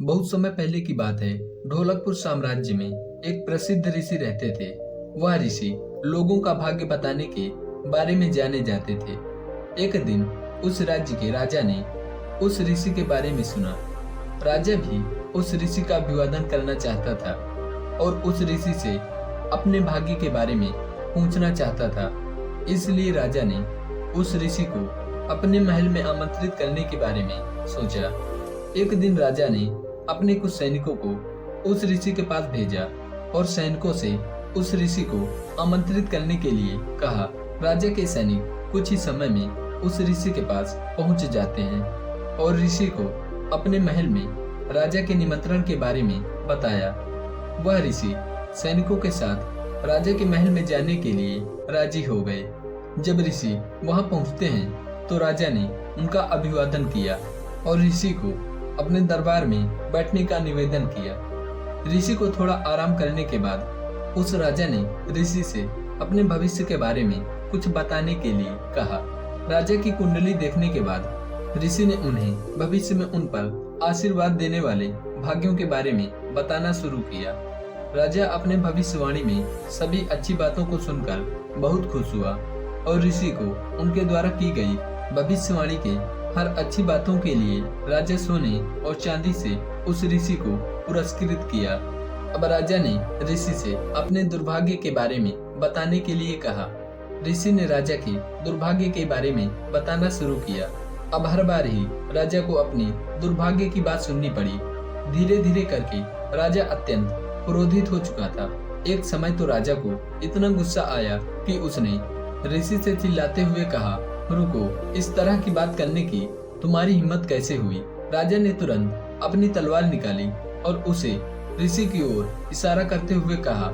बहुत समय पहले की बात है। ढोलकपुर साम्राज्य में एक प्रसिद्ध ऋषि रहते थे। वह ऋषि लोगों का भाग्य बताने के बारे में जाने जाते थे। एक दिन उस राज्य के राजा ने उस ऋषि के बारे में सुना। राजा भी उस ऋषि का अभिवादन करना चाहता था और उस ऋषि से अपने भाग्य के बारे में पूछना चाहता था। इसलिए राजा ने उस ऋषि को अपने महल में आमंत्रित करने के बारे में सोचा। एक दिन राजा ने अपने कुछ सैनिकों को उस ऋषि के पास भेजा और सैनिकों से उस ऋषि को आमंत्रित करने के लिए कहा। राजा के सैनिक कुछ ही समय में उस ऋषि के पास पहुंच जाते हैं और ऋषि को अपने महल में राजा के निमंत्रण के बारे में बताया। वह ऋषि सैनिकों के साथ राजा के महल में जाने के लिए राजी हो गए। जब ऋषि वहां पहुंचते हैं तो राजा ने उनका अभिवादन किया और ऋषि को अपने दरबार में बैठने का निवेदन किया। ऋषि को थोड़ा आराम करने के बाद उस राजा ने ऋषि से अपने भविष्य के बारे में कुछ बताने के लिए कहा। राजा की कुंडली देखने के बाद ऋषि ने उन्हें भविष्य में उन पर आशीर्वाद देने वाले भाग्यों के बारे में बताना शुरू किया। राजा अपने भविष्यवाणी में सभी अच्छी बातों को सुनकर बहुत खुश हुआ और ऋषि को उनके द्वारा की गई भविष्यवाणी के हर अच्छी बातों के लिए राजा सोने और चांदी से उस ऋषि को पुरस्कृत किया। अब राजा ने ऋषि से अपने दुर्भाग्य के बारे में बताने के लिए कहा। ऋषि ने राजा के दुर्भाग्य के बारे में बताना शुरू किया। अब हर बार ही राजा को अपनी दुर्भाग्य की बात सुननी पड़ी। धीरे धीरे करके राजा अत्यंत क्रोधित हो चुका था। एक समय तो राजा को इतना गुस्सा आया कि उसने ऋषि से चिल्लाते हुए कहा, रुको, इस तरह की बात करने की तुम्हारी हिम्मत कैसे हुई? राजा ने तुरंत अपनी तलवार निकाली और उसे ऋषि की ओर इशारा करते हुए कहा,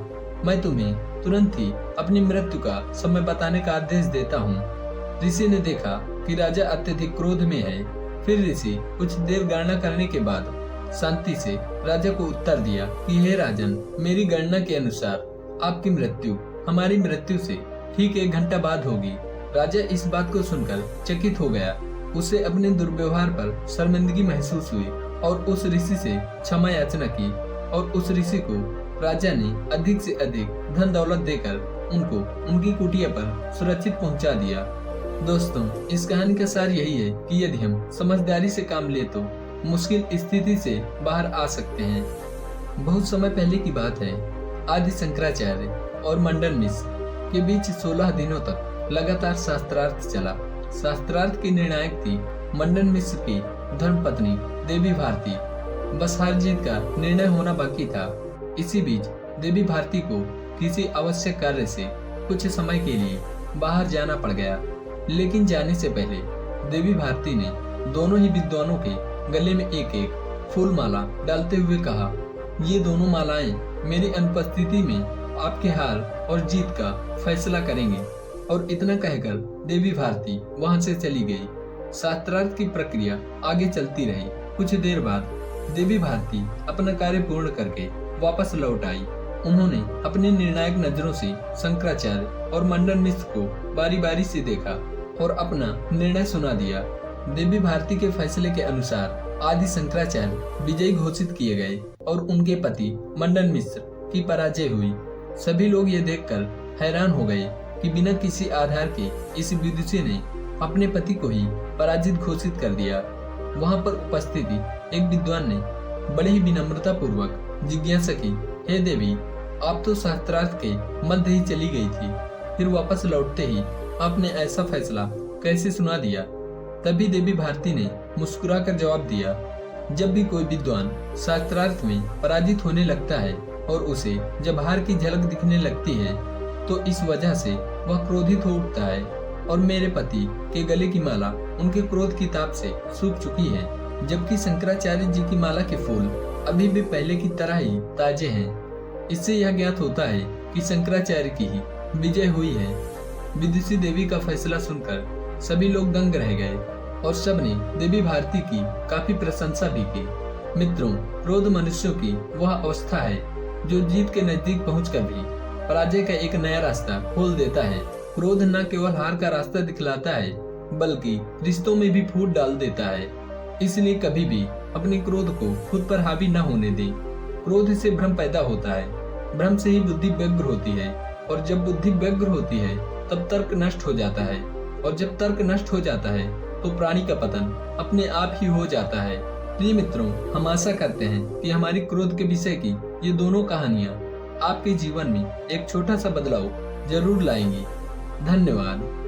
मैं तुम्हें तुरंत ही अपनी मृत्यु का समय बताने का आदेश देता हूँ। ऋषि ने देखा कि राजा अत्यधिक क्रोध में है। फिर ऋषि कुछ देर गणना करने के बाद शांति से राजा को उत्तर दिया कि हे राजन, मेरी गणना के अनुसार आपकी मृत्यु हमारी मृत्यु से ठीक 1 घंटा बाद होगी। राजा इस बात को सुनकर चकित हो गया। उसे अपने दुर्व्यवहार पर शर्मिंदगी महसूस हुई और उस ऋषि से क्षमा याचना की और उस ऋषि को राजा ने अधिक से अधिक धन दौलत देकर उनको उनकी कुटिया पर सुरक्षित पहुंचा दिया। दोस्तों, इस कहानी का सार यही है कि यदि हम समझदारी से काम ले तो मुश्किल स्थिति से बाहर आ सकते हैं। बहुत समय पहले की बात है। आदि शंकराचार्य और मंडन मिश्र के बीच 16 दिनों तक लगातार शास्त्रार्थ चला। शास्त्रार्थ की निर्णायक थी मंडन मिश्र की धर्मपत्नी देवी भारती। बस हार जीत का निर्णय होना बाकी था। इसी बीच देवी भारती को किसी आवश्यक कार्य से कुछ समय के लिए बाहर जाना पड़ गया। लेकिन जाने से पहले देवी भारती ने दोनों ही विद्वानों के गले में एक एक फूल माला डालते हुए कहा, ये दोनों मालाएं मेरी अनुपस्थिति में आपके हार और जीत का फैसला करेंगे। और इतना कहकर देवी भारती वहां से चली गई। शास्त्रार्थ की प्रक्रिया आगे चलती रही। कुछ देर बाद देवी भारती अपना कार्य पूर्ण करके वापस लौट आई। उन्होंने अपने निर्णायक नजरों से शंकराचार्य और मंडन मिश्र को बारी बारी से देखा और अपना निर्णय सुना दिया। देवी भारती के फैसले के अनुसार आदि शंकराचार्य विजयी घोषित किए गए और उनके पति मंडन मिश्र की पराजय हुई। सभी लोग ये देखकर हैरान हो गए कि बिना किसी आधार के इस विदुषी ने अपने पति को ही पराजित घोषित कर दिया। वहां पर उपस्थित एक विद्वान ने बड़े ही विनम्रता पूर्वक जिज्ञासा की, हे देवी, आप तो शास्त्रार्थ के मध्य ही चली गई थी, फिर वापस लौटते ही आपने ऐसा फैसला कैसे सुना दिया? तभी देवी भारती ने मुस्कुराकर जवाब दिया, जब भी कोई विद्वान शास्त्रार्थ में पराजित होने लगता है और उसे जब हार की झलक दिखने लगती है तो इस वजह से वह क्रोधित हो उठता है और मेरे पति के गले की माला उनके क्रोध की ताप से सूख चुकी है, जबकि शंकराचार्य जी की माला के फूल अभी भी पहले की तरह ही ताजे हैं। इससे यह ज्ञात होता है कि शंकराचार्य की ही विजय हुई है। विदुषी देवी का फैसला सुनकर सभी लोग दंग रह गए और सबने देवी भारती की काफी प्रशंसा भी की। मित्रों, क्रोध मनुष्यों की वह अवस्था है जो जीत के नजदीक पहुंचकर भी पराजय का एक नया रास्ता खोल देता है। क्रोध न केवल हार का रास्ता दिखलाता है बल्कि रिश्तों में भी फूट डाल देता है। इसलिए कभी भी अपने क्रोध को खुद पर हावी न होने दें। क्रोध से भ्रम पैदा होता है, भ्रम से ही बुद्धि व्यग्र होती है, और जब बुद्धि व्यग्र होती है तब तर्क नष्ट हो जाता है, और जब तर्क नष्ट हो जाता है तो प्राणी का पतन अपने आप ही हो जाता है। प्रिय मित्रों, हम आशा करते हैं कि हमारी क्रोध के विषय की ये दोनों कहानियां आपके जीवन में एक छोटा सा बदलाव जरूर लाएंगी। धन्यवाद।